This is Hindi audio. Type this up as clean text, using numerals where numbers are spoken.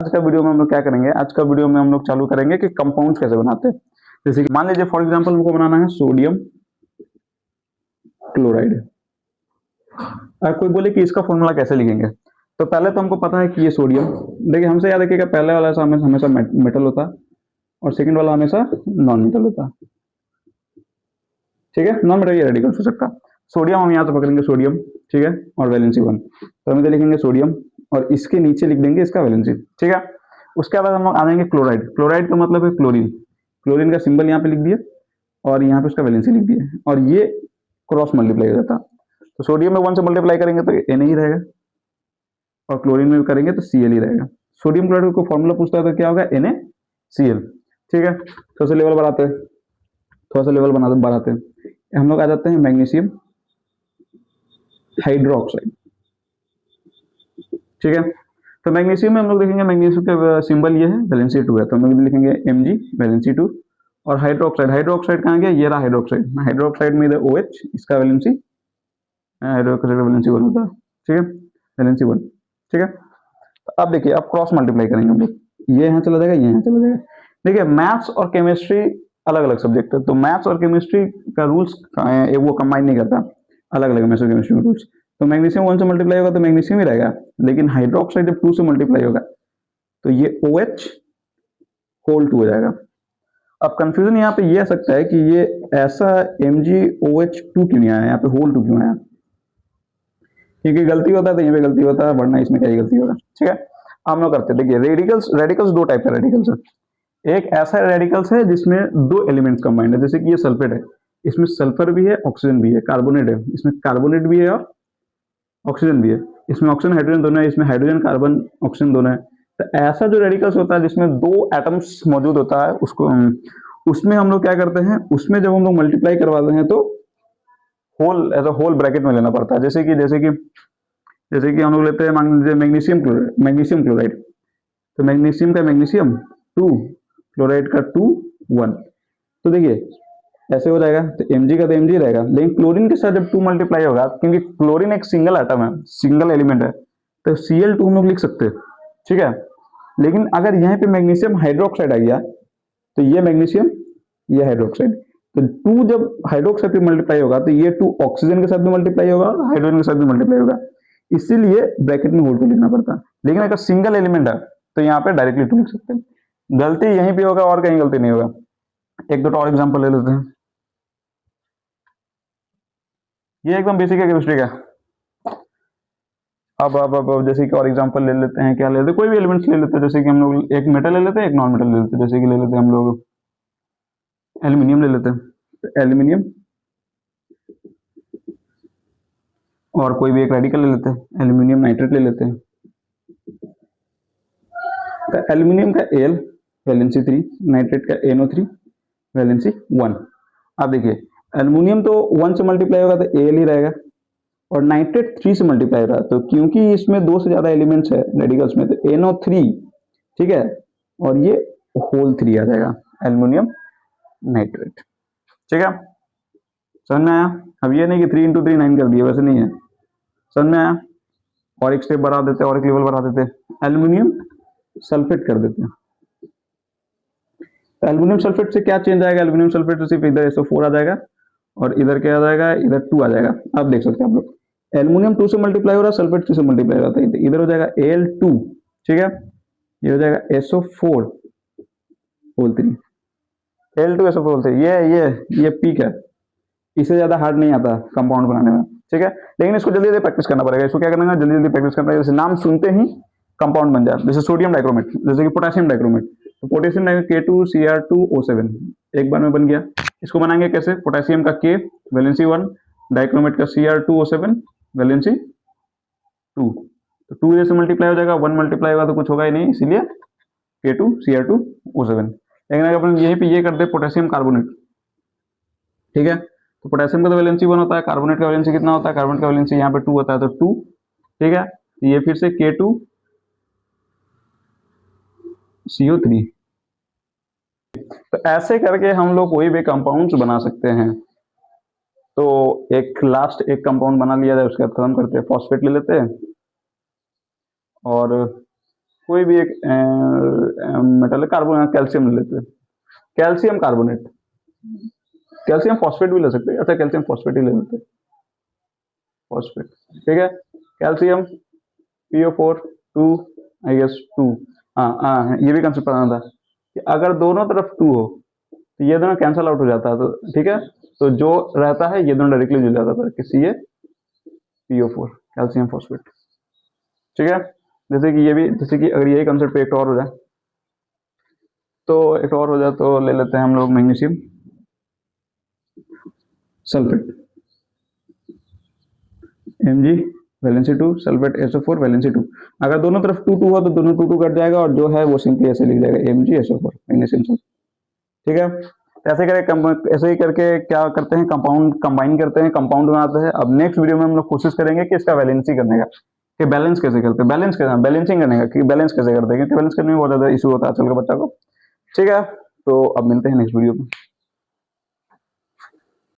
आज का वीडियो में हम लोग क्या करेंगे, आज का वीडियो में हम लोग चालू करेंगे कि कंपाउंड्स कैसे बनाते हैं। जैसे कि मान लीजिए फॉर एग्जांपल हमको बनाना है सोडियम क्लोराइड। अगर कोई बोले कि इसका फॉर्मूला कैसे लिखेंगे, तो पहले तो हमको पता है कि ये सोडियम, देखिए हमसे याद रखिएगा पहले वाला हमेशा मेटल होता है और सेकंड वाला हमेशा नॉन मेटल होता है। ठीक है, नॉन मेटल ये रेडिकल्स हो सकता है। सोडियम हम यहाँ से पकड़ेंगे सोडियम, ठीक है, और वैलेंसी 1, तो हम इधर लिखेंगे सोडियम और इसके नीचे लिख देंगे इसका वैलेंसी। ठीक है, उसके बाद हम लोग आ जाएंगे क्लोराइड। क्लोराइड का मतलब है क्लोरीन। क्लोरीन का सिंबल यहाँ पे लिख दिए और यहाँ पे उसका वैलेंसी लिख दिए और ये क्रॉस मल्टीप्लाई हो जाता है। तो सोडियम में 1 से मल्टीप्लाई करेंगे तो Na ही रहेगा और क्लोरीन में करेंगे तो Cl ही रहेगा। सोडियम क्लोराइड को फॉर्मूला पूछता है तो क्या होगा, NaCl। ठीक है, थोड़ा सा लेवल बढ़ाते हैं, थोड़ा सा लेवल बढ़ाते हैं, हम लोग आ जाते हैं मैग्नीशियम हाइड्रोक्साइड। ठीक है, तो मैग्नीशियम में हम लोग देखेंगे मैग्नीशियम का सिंबल ये है, वैलेंसी 2 है, तो हम लोग लिखेंगे Mg वैलेंसी 2। और हाइड्रोक्साइड, हाइड्रोक्साइड कहाँ गया, ये रहा हाइड्रोक्साइड। हाइड्रोक्साइड में इधर OH, इसका वैलेंसी हाइड्रोक्साइड का वैलेंसी 1 होता है। ठीक है, वैलेंसी 1। ठीक है, तो अब देखिए अब क्रॉस मल्टीप्लाई करेंगे हम लोग, ये यहाँ चला जाएगा, ये यहाँ चला जाएगा। देखिए मैथ्स और केमिस्ट्री अलग अलग सब्जेक्ट है, तो मैथ्स और केमिस्ट्री का रूल्स वो कंबाइन नहीं करता, अलग अलग मैथ्स और केमिस्ट्री के रूल्स। तो मैग्नीशियम 1 से मल्टीप्लाई होगा तो मैग्नीशियम ही रहेगा, लेकिन हाइड्रोक्साइड जब 2 से मल्टीप्लाई होगा तो ये OH होल 2 हो जाएगा। अब कंफ्यूजन यहाँ पे ये आ सकता है कि ये ऐसा MgOH2 क्यों नहीं आया, यहाँ पे होल 2 क्यों आया, क्योंकि गलती होता है तो यहाँ पे गलती होता है, वरना इसमें क्या ही गलती होगा। ठीक है, हम लोग करते हैं। देखिए रेडिकल्स, रेडिकल्स दो टाइप का रेडिकल्स है। एक ऐसा रेडिकल्स है जिसमें दो एलिमेंट्स कंबाइंड है, जैसे कि ये सल्फेट है, इसमें सल्फर भी है ऑक्सीजन भी है, कार्बोनेट है, इसमें कार्बोनेट भी है और ऑक्सीजन भी है, इसमें ऑक्सीजन हाइड्रोजन दोनों है, इसमें हाइड्रोजन कार्बन ऑक्सीजन दोनों है। तो ऐसा जो रेडिकल्स होता है जिसमें दो एटम्स मौजूद होता है, उसको उसमें हम लोग क्या करते हैं, उसमें जब हम लोग मल्टीप्लाई करवाते हैं तो whole as a whole bracket में लेना पड़ता है। जैसे कि हम लोग लेते हैं, मान लीजिए मैग्नीशियम क्लोराइड, तो मैग्नीशियम का मैग्नीशियम 2, क्लोराइड का 2 1, तो देखिए ऐसे हो जाएगा, तो Mg का तो Mg रहेगा, लेकिन क्लोरीन के साथ जब 2 मल्टीप्लाई होगा, क्योंकि क्लोरीन एक सिंगल एटम है, सिंगल एलिमेंट है, तो Cl2 हम लोग लिख सकते हैं। ठीक है, लेकिन अगर यहाँ पे मैग्नीशियम हाइड्रोक्साइड आ गया तो ये मैग्नीशियम, ये हाइड्रोक्साइड, तो 2 जब हाइड्रोक्साइड पे मल्टीप्लाई होगा तो ये 2 ऑक्सीजन के साथ भी मल्टीप्लाई होगा और हाइड्रोजन के साथ भी मल्टीप्लाई होगा, इसीलिए ब्रैकेट में होल 2 लिखना पड़ता है। लेकिन अगर सिंगल एलिमेंट है तो यहाँ पे डायरेक्टली 2 लिख सकते हैं। गलती यहीं पे होगा और कहीं गलती नहीं होगा। एक दो और एग्जांपल ले लेते हैं, ये एकदम बेसिक है केमिस्ट्री का। अब जैसे कि और एग्जांपल ले लेते हैं, क्या ले लेते हैं, कोई भी एलिमेंट्स ले लेते हैं, जैसे कि हम लोग एक मेटल ले लेते हैं, एक नॉन मेटल ले लेते हैं, जैसे कि ले लेते हैं हम लोग एल्यूमिनियम ले लेते हैं, तो एल्यूमिनियम और कोई भी एक रेडिकल ले लेते हैं, एल्यूमिनियम नाइट्रेट ले लेते हैं, तो एल्यूमिनियम का Al वैलेंसी 3, नाइट्रेट का NO3 वैलेंसी 1। अब देखिए एल्यूमिनियम तो 1 से मल्टीप्लाई होगा तो Al ही रहेगा और नाइट्रेट 3 से मल्टीप्लाई हो रहा है, तो क्योंकि इसमें 2 से ज्यादा एलिमेंट्स है रेडिकल्स में, तो NO3, ठीक है, और ये होल 3 आ जाएगा एल्यूमिनियम नाइट्रेट। ठीक है, समझ में आया। अब ये नहीं कि 3 × 3 9 कर दिया, वैसे नहीं है, समझ में आया। और एक स्टेप बढ़ा देते हैं और एक लेवल बढ़ा देते हैं, एल्यूमिनियम सल्फेट कर देते हैं। तो एल्यूमिनियम सल्फेट से क्या चेंज आएगा, एल्यूमिनियम सल्फेट से सिर्फ इधर SO4 आ जाएगा और इधर क्या आ जाएगा, इधर 2 आ जाएगा। अब देख सकते हैं आप लोग, एल्यूमिनियम 2 से मल्टीप्लाई हो रहा है, सल्फेट 3 से मल्टीप्लाई हो रहा है, इधर हो जाएगा Al2, ठीक है, ये हो जाएगा SO4 whole 3, Al2 SO4 whole 3, ये पीक है, इससे ज्यादा हार्ड नहीं आता कंपाउंड बनाने में। ठीक है, लेकिन इसको जल्दी जल्दी प्रैक्टिस करना पड़ेगा, इसको क्या करना है, जल्दी जल्दी प्रैक्टिस करना पड़ेगा, जैसे नाम सुनते ही कंपाउंड बन जाए, जैसे सोडियम डाइक्रोमेट, जैसे कि पोटेशियम डाइक्रोमेट, तो पोटेशियम K2Cr2O7 एक बार में बन गया। इसको बनाएंगे कैसे, पोटेशियम का K वैलेंसी 1, डाइक्रोमेट का Cr2O7 वैलेंसी 2, तो 2 इधर से मल्टीप्लाई हो जाएगा, 1 मल्टीप्लाई होगा तो कुछ होगा ही नहीं, इसीलिए K2Cr2O7। लेकिन अगर अपन यहीं पे ये कर दे पोटेशियम कार्बोनेट, ठीक है, तो पोटेशियम का तो वैलेंसी 1 होता है, कार्बोनेट का वैलेंसी कितना होता है, कार्बोनेट का वैलेंसी यहाँ पे 2 होता है, तो 2, ठीक है, ये फिर से K2CO3। तो ऐसे करके हम लोग कोई भी कंपाउंड्स बना सकते हैं। तो एक लास्ट एक कंपाउंड बना लिया जाए, उसके बाद खत्म करते हैं। फॉस्फेट ले लेते हैं और कोई भी एक मेटल है, कार्बन, कैल्शियम ले लेते हैं, कैल्शियम कार्बोनेट, कैल्शियम फॉस्फेट भी ले सकते हैं, अच्छा कैल्शियम फॉस्फेट ही ले लेते हैं, फॉस्फेट, ठीक है। कैल्शियम PO4 2 आई गेस 2, हाँ ये भी कंसेप्ट पढ़ना था कि अगर दोनों तरफ 2 हो तो ये दोनों कैंसल आउट हो जाता है, तो ठीक है, तो जो रहता है ये दोनों डायरेक्टली जुड़ जाता था कि CaPO4 कैल्शियम फॉस्फेट, ठीक है। जैसे कि ये भी, जैसे कि अगर यही कंसेप्ट पे एक और हो जाए, तो एक और हो जाए तो ले लेते हैं हम लोग magnesium sulphate, Mg valency 2 sulphate SO4 valency 2, अगर दोनों तरफ 2 2 हो तो दोनों 2 2 कट जाएगा और जो है वो सिंपली ऐसे लिख जाएगा MgSO4 मैग्नीशियम सल्फेट, ठीक है। ऐसे करके ऐसे ही करके क्या करते हैं, कंपाउंड कंबाइन करते हैं, कंपाउंड बनाते हैं। अब नेक्स्ट वीडियो में हम लोग कोशिश करेंगे कि इसका वैलेंसी करने का, कि बैलेंस कैसे करते हैं, बैलेंसिंग करने का, कि बैलेंस कैसे करते हैं, क्योंकि बैलेंस करने में बहुत ज्यादा इशू होता है आजकल के बच्चा को, ठीक है। तो अब मिलते हैं नेक्स्ट वीडियो में।